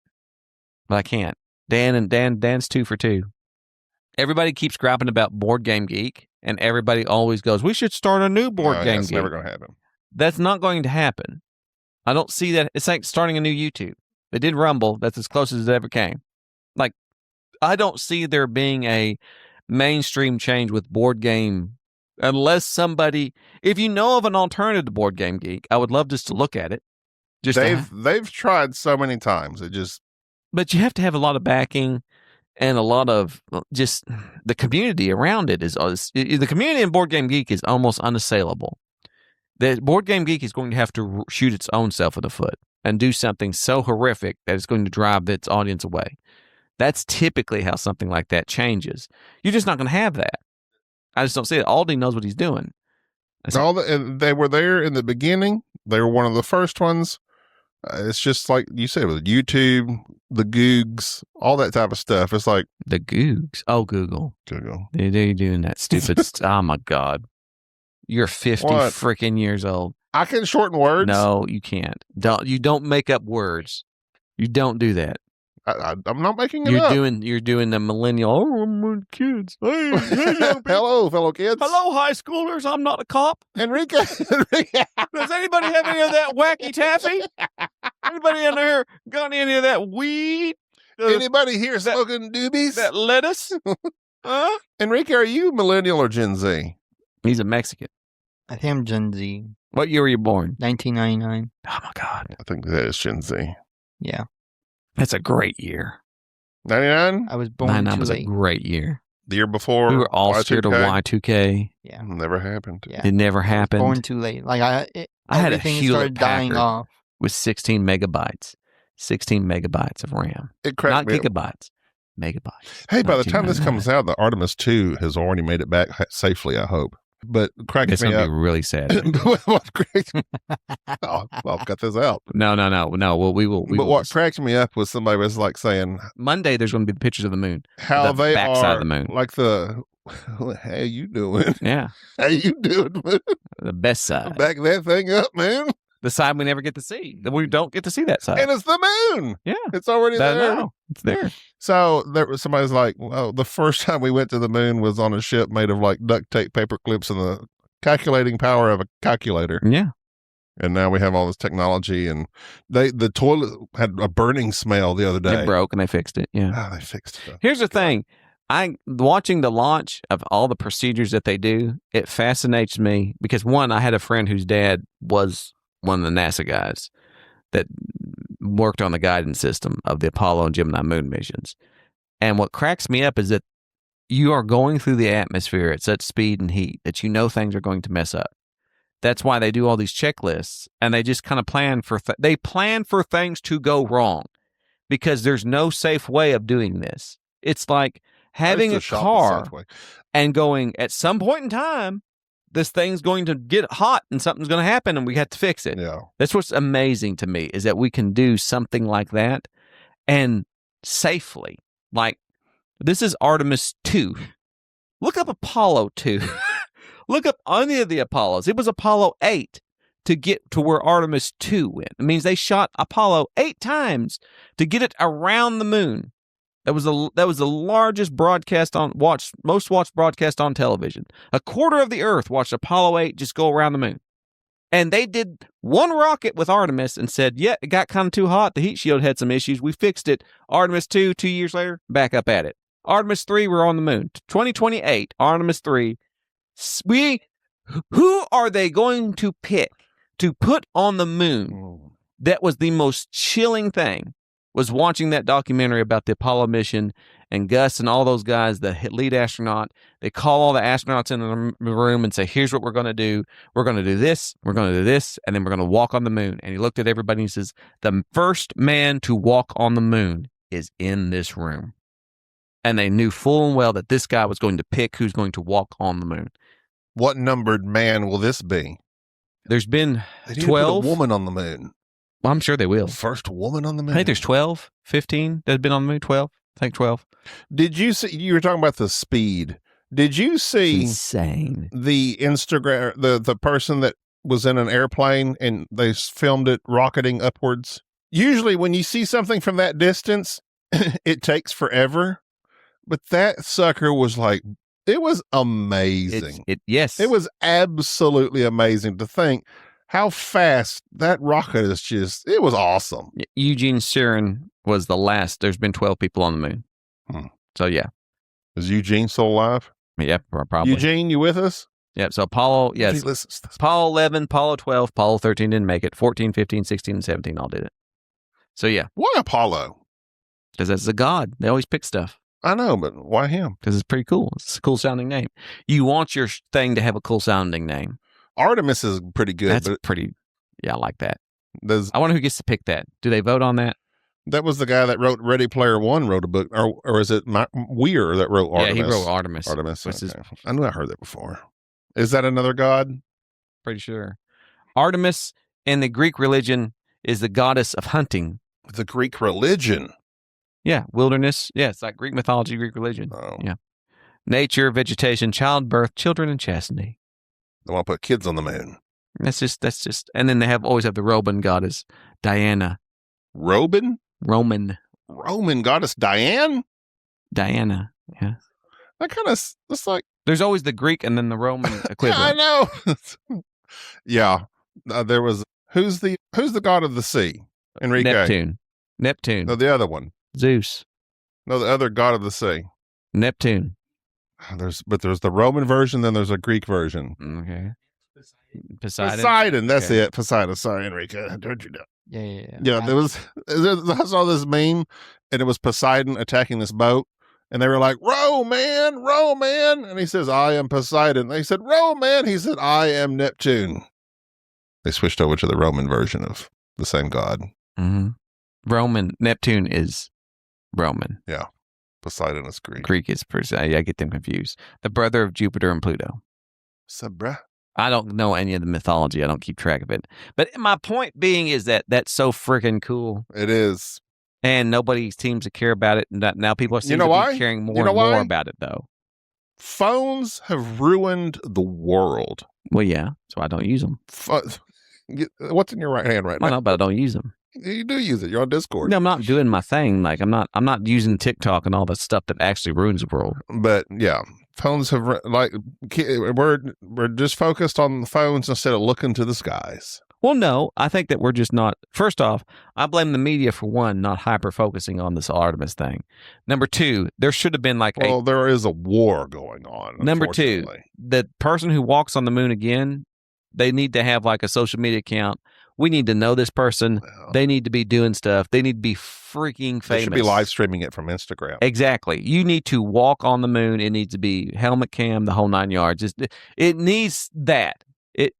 But I can't. Dan's 2 for 2. Everybody keeps griping about Board Game Geek, and everybody always goes, we should start a new Board Game It's Geek. never going to happen. That's not going to happen. I don't see that. It's like starting a new YouTube. It did Rumble. That's as close as it ever came. Like, I don't see there being a mainstream change with Board Game unless somebody, if you know of an alternative to Board Game Geek, I would love just to look at it. They've tried so many times. But you have to have a lot of backing and a lot of just the community around it the community in Board Game Geek is almost unassailable. The Board Game Geek is going to have to shoot its own self in the foot and do something so horrific that it's going to drive its audience away. That's typically how something like that changes. You're just not going to have that. I just don't see it. Aldi knows what he's doing. And they were there in the beginning. They were one of the first ones. It's just like you said with YouTube, the Googs, all that type of stuff. It's like the Googs. Oh, Google. They're doing that stupid. Oh my God, you're 50 What? freaking years old. I can shorten words. No, you can't. You don't make up words. You don't do that. I'm not making it You're up. doing the millennial. Oh, I'm kids. Hey, young people. Hello, fellow kids. Hello, high schoolers. I'm not a cop. Enrique. Does anybody have any of that wacky taffy? Anybody in there got any of that weed? Anybody here smoking doobies? That lettuce? Huh? Enrique, are you millennial or Gen Z? He's a Mexican. I think I'm Gen Z. What year were you born? 1999. Oh my God. I think that is Gen Z. Yeah. That's a great year. 99? I was born 99 too was a late. great year. The year before? We were all scared of Y2K? Y2K. Yeah. Never happened. Yeah. It never happened. Born too late. Like I had a everything Hewlett started dying Packard. off. With 16 megabytes. 16 megabytes of RAM. It cracked Not me up. gigabytes. Megabytes. Hey, by the time this 1999. comes out, the Artemis 2 has already made it back safely, I hope. But cracks It's me going to up. be really sad. What cracks I'll cut this out. No. Well, we will. But what cracked me up was somebody was like saying Monday, there's going to be pictures of the moon. how The they backside are of the moon. like the how you doing? Yeah. How you doing, man? The best side. Back that thing up, man. The side we never get to see. We don't get to see that side. And it's the moon. Yeah. It's already I there. know. It's there. So there was somebody's like, well, the first time we went to the moon was on a ship made of like duct tape, paper clips, and the calculating power of a calculator. Yeah. And now we have all this technology, and the toilet had a burning smell the other day. It broke and they fixed it. Yeah. Oh, they fixed it. Here's the thing. Watching the launch of all the procedures that they do, it fascinates me because one, I had a friend whose dad was one of the NASA guys that worked on the guidance system of the Apollo and Gemini moon missions. And what cracks me up is that you are going through the atmosphere at such speed and heat that you know things are going to mess up. That's why they do all these checklists, and they just kind of plan for things to go wrong because there's no safe way of doing this. It's like having a car and going, at some point in time, this thing's going to get hot and something's going to happen and we have to fix it. Yeah. That's what's amazing to me is that we can do something like that and safely. Like, this is Artemis 2. Look up Apollo 2. Look up any of the Apollos. It was Apollo 8 to get to where Artemis 2 went. It means they shot Apollo 8 times to get it around the moon. That was the largest most watched broadcast on television. A quarter of the Earth watched Apollo 8 just go around the moon. And they did one rocket with Artemis and said, yeah, it got kind of too hot. The heat shield had some issues. We fixed it. Artemis 2, 2 years later, back up at it. Artemis 3, we're on the moon. 2028, Artemis 3. Who are they going to pick to put on the moon? That was the most chilling thing, was watching that documentary about the Apollo mission, and Gus and all those guys, the lead astronaut, they call all the astronauts in the room and say, here's what we're going to do. We're going to do this, we're going to do this, and then we're going to walk on the moon. And he looked at everybody and he says, the first man to walk on the moon is in this room. And they knew full and well that this guy was going to pick who's going to walk on the moon. What numbered man will this be? There's been They need to 12. put a woman on the moon. Well, I'm sure they will. First woman on the moon. I think there's 12, 15 that have been on the moon. 12. I think 12. Did you see? You were talking about the speed. Did you see Insane. the Instagram, the person that was in an airplane and they filmed it rocketing upwards? Usually when you see something from that distance, it takes forever. But that sucker was like, it was amazing. Yes. It was absolutely amazing to think how fast that rocket is just, it was awesome. Eugene Cernan was the last. There's been 12 people on the moon. So, yeah. Is Eugene still alive? Yeah, probably. Eugene, you with us? Yeah, so Apollo, If yes. he listens to this. Apollo 11, Apollo 12, Apollo 13 didn't make it. 14, 15, 16, and 17 all did it. So, yeah. Why Apollo? Because that's a god. They always pick stuff. I know, but why him? Because it's pretty cool. It's a cool sounding name. You want your thing to have a cool sounding name. Artemis is pretty good. That's But pretty, I like that. does, I wonder who gets to pick that. Do they vote on that? that was the guy that wrote Ready Player One, wrote a book, or is it Weir that wrote Artemis? Yeah, he wrote Artemis. Artemis. Which is Okay. I knew I heard that before. Is that another god? pretty sure. Artemis in the Greek religion is the goddess of hunting. The Greek religion. Yeah, wilderness. Yeah, it's like Greek mythology, Greek religion. Oh, Yeah. Nature, vegetation, childbirth, children, and chastity. they want to put kids on the moon. That's just, and then they always have the Roman goddess, Diana. Roman goddess Diana. Diana. Yeah. That kind of, it's like, There's always the Greek and then the Roman yeah, I equivalent. know. Yeah, there was. Who's the god of the sea? Enrique. Neptune. No, the other one. Zeus. No, the other god of the sea. Neptune. There's the Roman version, then there's a Greek version. Okay. Poseidon. Poseidon, that's Okay. it. Poseidon. Sorry, Enrique. I heard you down. Yeah. Yeah, I saw this meme, and it was Poseidon attacking this boat, and they were like, row, man, and he says, I am Poseidon. They said, row, man. He said, I am Neptune. They switched over to the Roman version of the same god. Mm-hmm. Neptune is Roman. Poseidon is Greek. Greek is I get them confused. The brother of Jupiter and Pluto. Sabra. I don't know any of the mythology. I don't keep track of it. But my point being is that that's so freaking cool. It is. And nobody seems to care about it. And now people are You know why? caring more You know and more why? about it, though. Phones have ruined the world. Well, yeah. So I don't use them. What's in your right hand right I now? know, but I don't use them. You do use it. You're on Discord. No, I'm not doing my thing. Like I'm not using TikTok and all that stuff that actually ruins the world. But yeah, phones have we're just focused on the phones instead of looking to the skies. Well, no, I think that we're just not. First off, I blame the media for one, not hyper focusing on this Artemis thing. Number two, there should have been like Well, there is a war going on. Number two, unfortunately. the person who walks on the moon again, they need to have like a social media account. We need to know this person. Well, They need to be doing stuff. They need to be freaking famous. they should be live streaming it from Instagram. Exactly. You need to walk on the moon. It needs to be helmet cam, the whole 9 yards. It needs that.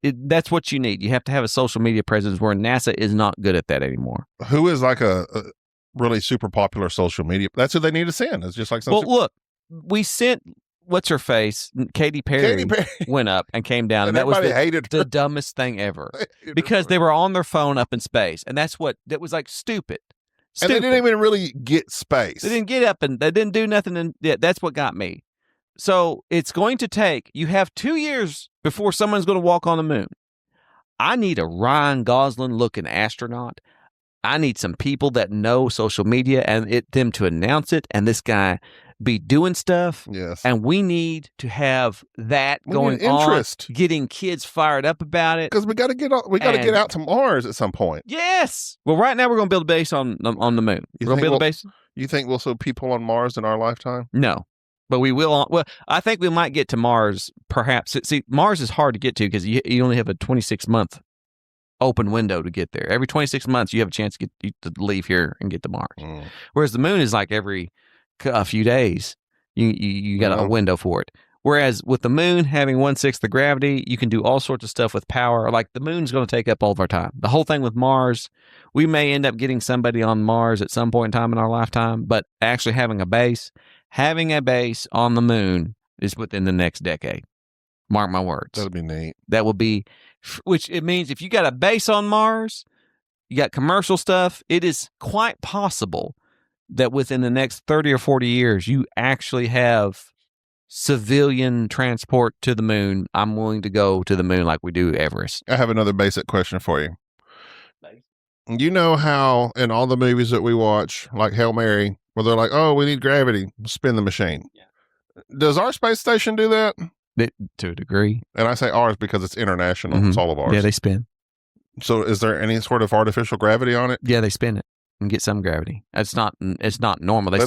That's what you need. You have to have a social media presence where NASA is not good at that anymore. Who is like a really super popular social media? That's who they need to send. It's just like some. Well, look, we sent what's her face? Katy Perry, Katy Perry. went up and came down, And and that was everybody hated her. the dumbest thing ever because they were on their phone up in space, and that was like stupid. And they didn't even really get space. They didn't get up and they didn't do nothing. And that's what got me. So it's going to take, you have 2 years before someone's going to walk on the moon. I need a Ryan Gosling looking astronaut. I need some people that know social media and them to announce it. And this guy be doing stuff. Yes. And we need to have that We going need interest. on, getting kids fired up about it. Because we got to get out to Mars at some point. Yes. Well, right now we're going to build a base on the moon. You We're going to think build a base. You think we'll see people on Mars in our lifetime? No, but we will. Well, I think we might get to Mars. Perhaps. See, Mars is hard to get to because you only have a 26-month open window to get there. Every 26 months, you have a chance to leave here and get to Mars. Mm. Whereas the moon is like every a few days, you got a window for it. Whereas with the moon having 1/6 the gravity, you can do all sorts of stuff with power. Like the moon's going to take up all of our time. The whole thing with Mars, we may end up getting somebody on Mars at some point in time in our lifetime, but actually having a base on the moon is within the next decade. Mark my words. That'd be neat. That will be, which it means if you got a base on Mars, you got commercial stuff, it is quite possible that within the next 30 or 40 years, you actually have civilian transport to the moon. I'm willing to go to the moon like we do Everest. I have another basic question for you. You know how in all the movies that we watch, like Hail Mary, where they're like, oh, we need gravity, spin the machine. Yeah. Does our space station do that? To a degree. And I say ours because it's international. Mm-hmm. It's all of ours. Yeah, they spin. So is there any sort of artificial gravity on it? Yeah, they spin it and get some gravity. It's not normal. They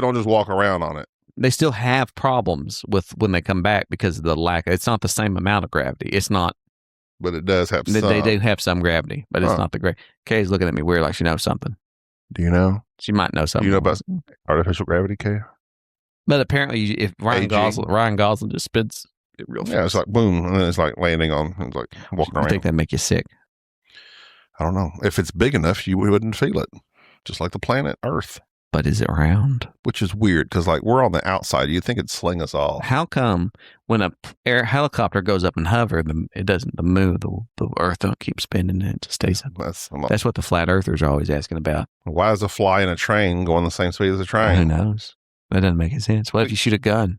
don't just walk around on it. They still have problems with when they come back because of the lack. It's not the same amount of gravity. It's not. But it does have some. They do have some gravity, but it's not the great. Kay's looking at me weird like she knows something. Do you know? She might know something. Do you know about artificial gravity, Kay? But apparently, if Ryan Gosling just spins it real fast. Yeah, it's like boom, and then it's like landing on, it's like walking around. I think that make you sick. I don't know. If it's big enough, we wouldn't feel it. Just like the planet Earth. But is it round? Which is weird because like we're on the outside. You'd think it'd sling us all. How come when a helicopter goes up and hover, it doesn't move? The Earth don't keep spinning and it just stays up. That's what the flat earthers are always asking about. Why does a fly in a train go on the same speed as a train? Who knows? That doesn't make any sense. What if you shoot a gun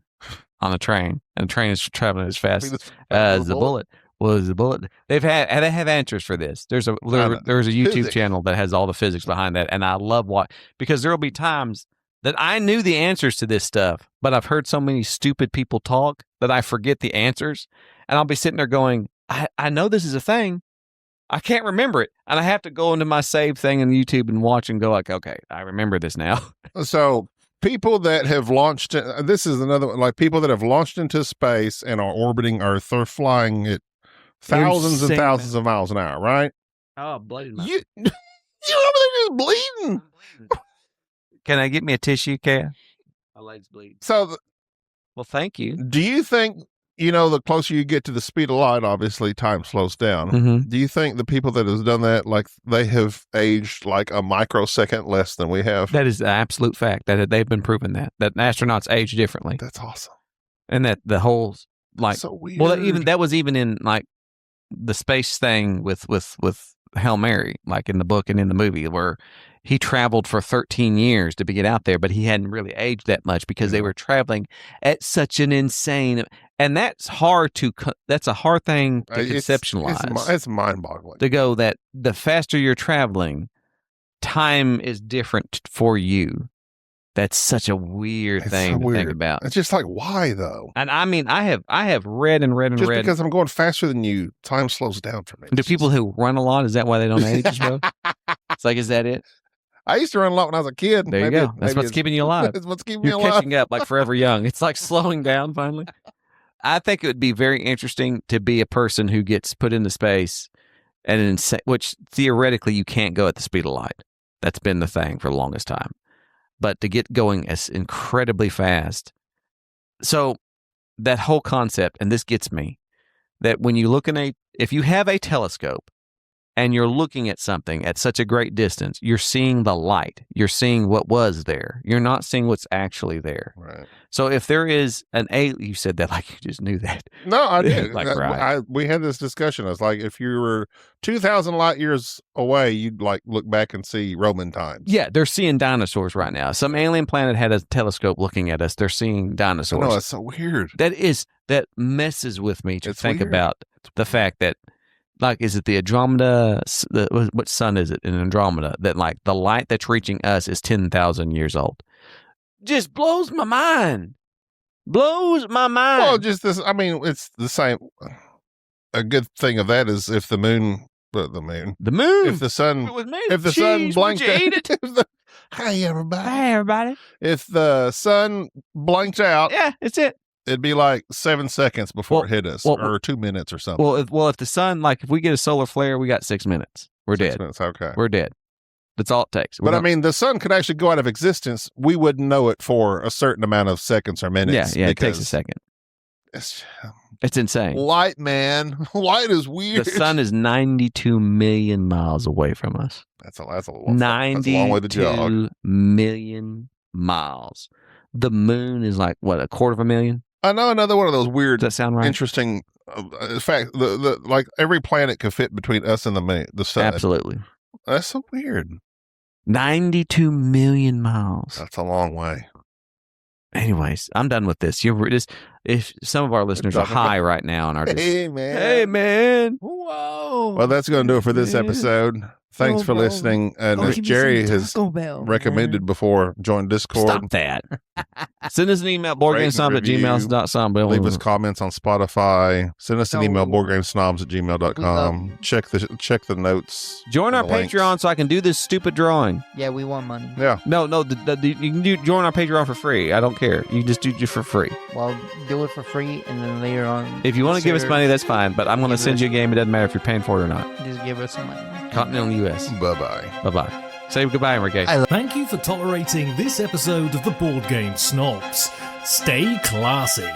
on a train and the train is traveling as fast as the bullet? Well, the bullet. They have answers for this. There's a YouTube channel that has all the physics behind that, and I love because there will be times that I knew the answers to this stuff, but I've heard so many stupid people talk that I forget the answers, and I'll be sitting there going, I know this is a thing, I can't remember it, and I have to go into my save thing in YouTube and watch and go like, okay, I remember this now. So people that have launched, this is another one, like people that have launched into space and are orbiting Earth, they're flying at thousands and thousands of miles an hour, right? Oh, bleeding. You over there just bleeding. Can I get me a tissue, Kay? My legs bleed. So, well, thank you. Do you think, the closer you get to the speed of light, obviously time slows down. Mm-hmm. Do you think the people that have done that, like they have aged like a microsecond less than we have? That is an absolute fact. That they've been proven that astronauts age differently. That's awesome. And that the whole like so weird. Well, that was even in like the space thing with Hail Mary, like in the book and in the movie, where he traveled for 13 years to get out there, but he hadn't really aged that much because they were traveling at such an insane, and that's a hard thing to conceptualize. It's mind-boggling to go that the faster you're traveling, time is different for you. That's such a weird thing to think about. It's just like, why though? And I mean, I have read and read and just read. Because I'm going faster than you, time slows down for me. Do people who run a lot, is that why they don't age as well? It's like, is that it? I used to run a lot when I was a kid. There you go. That's what's keeping you alive. That's what's keeping me alive. You're catching up like forever young. It's like slowing down finally. I think it would be very interesting to be a person who gets put into space which theoretically you can't go at the speed of light. That's been the thing for the longest time. But to get going as incredibly fast. So that whole concept, and this gets me, that when you look if you have a telescope and you're looking at something at such a great distance, you're seeing the light. You're seeing what was there. You're not seeing what's actually there. Right. So if there is an alien, you said that like you just knew that. No, I did. Like, right. We had this discussion. It's like if you were 2,000 light years away, you'd like look back and see Roman times. Yeah, they're seeing dinosaurs right now. Some alien planet had a telescope looking at us. They're seeing dinosaurs. No, it's so weird. That messes with me to It's think weird. about the fact that, like, is it the Andromeda? What sun is it in Andromeda? That like the light that's reaching us is 10,000 years old. Just blows my mind. Blows my mind. Well, just this. I mean, it's the same. A good thing of that is if the moon, if the sun, It was made if of the sun cheese. blinked, Would you eat it? Hey everybody! Hey, everybody. If the sun blinked out, Yeah, it's it. it'd be like 7 seconds before Well, it hit us, well, or 2 minutes or something. Well, if the sun, like, if we get a solar flare, we got 6 minutes. We're 6 dead. minutes, okay. We're dead. That's all it takes. But I mean, the sun could actually go out of existence. We wouldn't know it for a certain amount of seconds or minutes. yeah, it takes a because second. It's It's insane. light, man. Light is weird. The sun is 92 million miles away from us. That's a long way to jog. 92 million miles. The moon is like, what, 250,000? I know another one of those weird, Does that sound right? interesting fact. The like every planet could fit between us and the sun. Absolutely. That's so weird. 92 million miles. That's a long way. Anyways, I'm done with this. If some of our listeners are high right now and are just, Hey man. hey, man. Whoa. Well, that's going to do it for this Man. episode. Thanks Oh, for bro. listening. And Go as give me Jerry some has Taco Bell, recommended man. before, join Discord. Stop that. Send us an email, Rate and boardgamesnobs@gmail.com. Leave us comments on Spotify. Send us an email, No. boardgamesnobs@gmail.com. Check the notes. Join and our the links. Patreon so I can do this stupid drawing. Yeah, we want money. Yeah. No, you can join our Patreon for free. I don't care. You can just do it for free. Well, do it for free, and then later on, If you want to give us consider- money, that's fine. But I'm going to Give send us- you a game. It doesn't matter if you're paying for it or not. just give us some money. Continental U.S. Bye-bye. Bye-bye. Say goodbye, Enrique. Thank you for tolerating this episode of the Board Game Snobs. Stay classy.